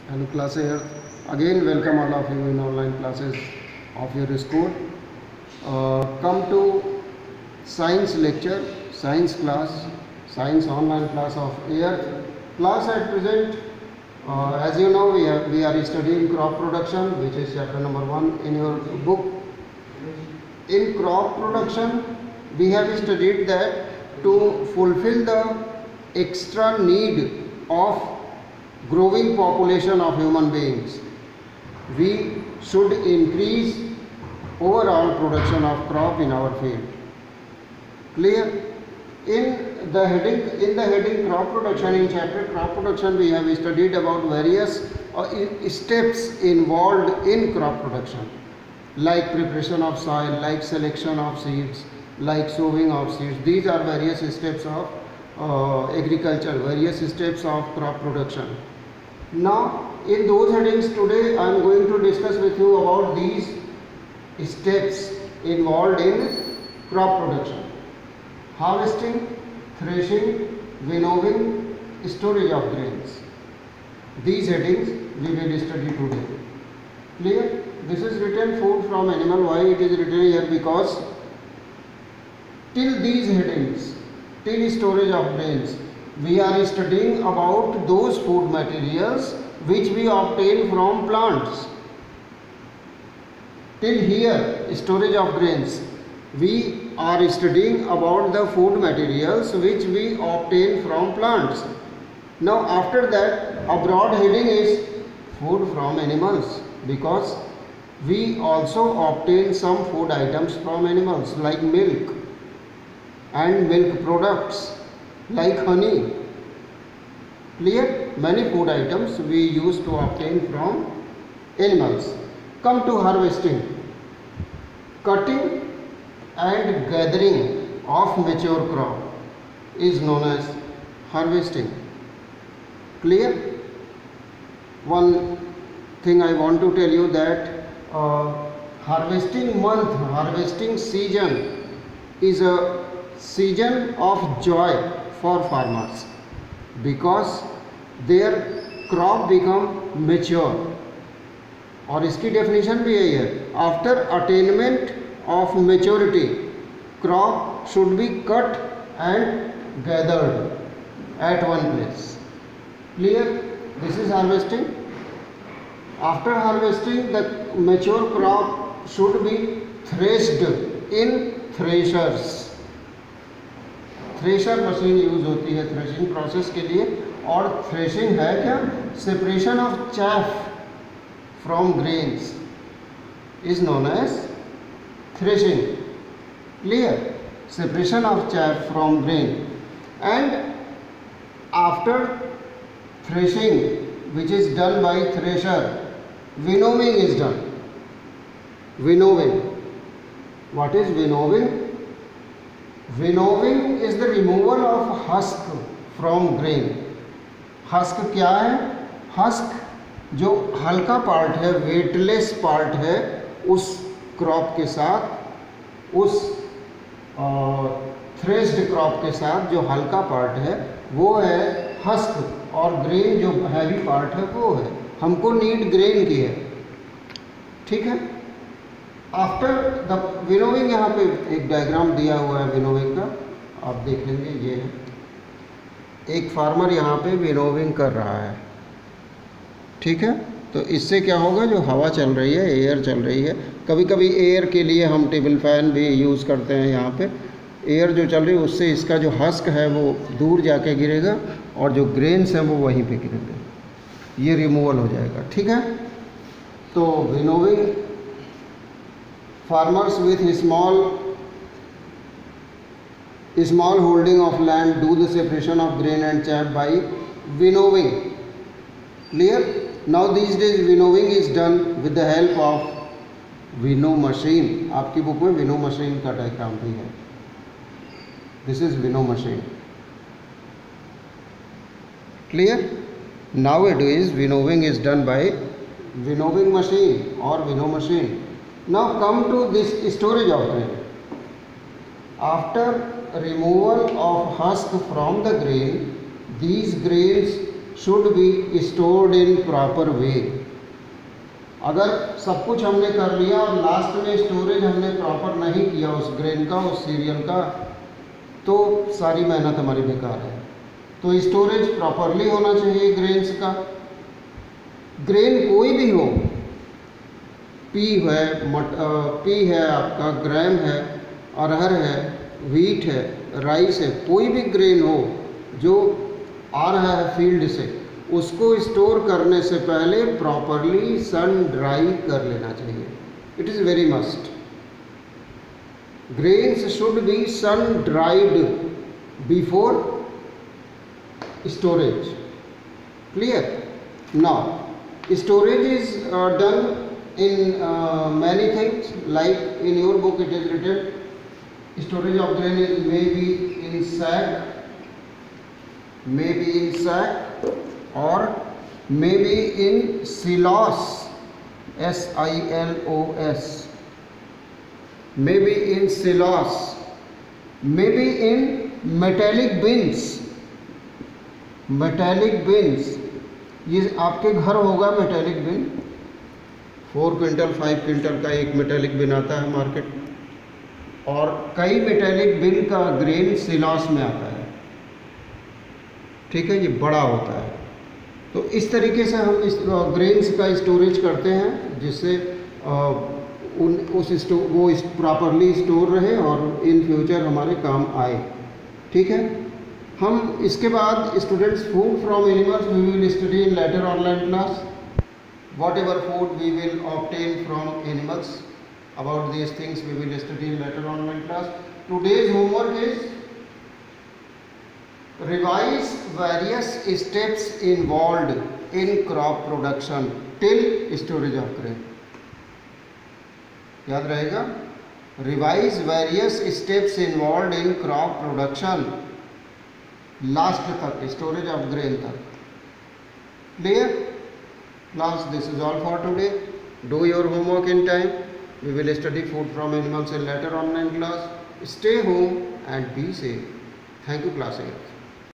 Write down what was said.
Hello classes, again welcome all of you in online classes of your school. Come to science lecture, science class, science online class of Earth. Class at present, as you know, we are studying crop production, which is chapter number 1 in your book. In crop production, we have studied that to fulfill the extra need of growing population of human beings, we should increase overall production of crop in our field. Clear? In the heading crop production, in chapter crop production, we have studied about various steps involved in crop production, like preparation of soil, like selection of seeds, like sowing of seeds. These are various steps of agriculture, various steps of crop production. Now, in those headings today, I am going to discuss with you about these steps involved in crop production: harvesting, threshing, winnowing, storage of grains. These headings we will study today. Clear? This is written food from animal. Why it is written here? Because till these headings, till storage of grains, we are studying about those food materials which we obtain from plants. Till here, storage of grains, we are studying about the food materials which we obtain from plants. Now after that, a broad heading is food from animals, because we also obtain some food items from animals like milk and milk products, like honey. Clear? Many food items we use to obtain from animals. Come to harvesting. Cutting and gathering of mature crop is known as harvesting. Clear? One thing I want to tell you that harvesting month, harvesting season is a season of joy for farmers, because their crop become mature. और इसकी definition भी यही है, after attainment of maturity crop should be cut and gathered eight one place. Clear? This is harvesting. After harvesting the mature crop should be threshed in threshers. Thresher machine use होती है threshing process के लिए. और threshing है क्या? Separation of chaff from grains is known as threshing. Clear? Separation of chaff from grain. And after threshing which is done by thresher, winnowing is done. Winnowing. What is winnowing? Winnowing is the removal of husk from grain. Husk क्या है? Husk जो हल्का part है, weightless part है, उस crop के साथ, उस थ्रेश्ड क्रॉप के साथ जो हल्का पार्ट है वो है हस्क, और ग्रेन जो हैवी पार्ट है वो है. हमको नीड ग्रेन की है. ठीक है? आफ्टर द विनोविंग, यहाँ पे एक डायग्राम दिया हुआ है विनोविंग का, आप देख लेंगे. ये है एक फार्मर यहाँ पे विनोविंग कर रहा है. ठीक है? तो इससे क्या होगा? जो हवा चल रही है, एयर चल रही है, कभी कभी एयर के लिए हम टेबल फैन भी यूज़ करते हैं. यहाँ पे एयर जो चल रही है उससे इसका जो हस्क है वो दूर जाके गिरेगा, और जो ग्रेन्स हैं वो वहीं पे गिरेंगे. ये रिमूवल हो जाएगा. ठीक है? तो winnowing, farmers with small holding of land do the separation of grain and chaff by winnowing. Clear? Now these days winnowing is done with the help of winnow machine. आपकी बुक में winnow machine का diagram भी है. This is winnow machine. Clear? Nowadays winnowing is done by winnowing machine or winnow machine. Now come to this storage of grain. After removal of husk from the grain, these grains should be stored in proper way. अगर सब कुछ हमने कर लिया और last में storage हमने proper नहीं किया उस ग्रेन का, उस सीरियल का, तो सारी मेहनत हमारी बेकार है. तो स्टोरेज प्रॉपरली होना चाहिए ग्रेन्स का. ग्रेन कोई भी हो, पी है आपका, ग्राम है, अरहर है, व्हीट है, राइस है, कोई भी ग्रेन हो जो आ रहा है फील्ड से, उसको स्टोर करने से पहले प्रॉपरली सन ड्राई कर लेना चाहिए. It is very must. Grains should be sun dried before storage. Clear? Now storage is done in many things, like in your book it is written storage of grain is maybe in sack, or maybe in silos, SILOS, maybe in silos, maybe in metallic bins. ये आपके घर होगा metallic बिन. 4 quintal 5 quintal का एक metallic बिन आता है market, और कई मेटेलिक बिन का ग्रेन सिलॉस में आता है. ठीक है, ये बड़ा होता है. तो इस तरीके से हम इस ग्रेन्स का स्टोरेज करते हैं, जिससे वो प्रॉपरली स्टोर रहे और इन फ्यूचर हमारे काम आए. ठीक है. हम इसके बाद students food from animals we will study in later online class. Whatever food we will obtain from animals, about these things we will study in later online class. Today's homework is revise various steps involved in crop production till storage of grain. याद रहेगा, revise various steps involved in crop production last तक, storage of grain तक. Clear class? This is all for today. Do your homework in time. We will study food from animals in later online class. Stay home and be safe. Thank you class.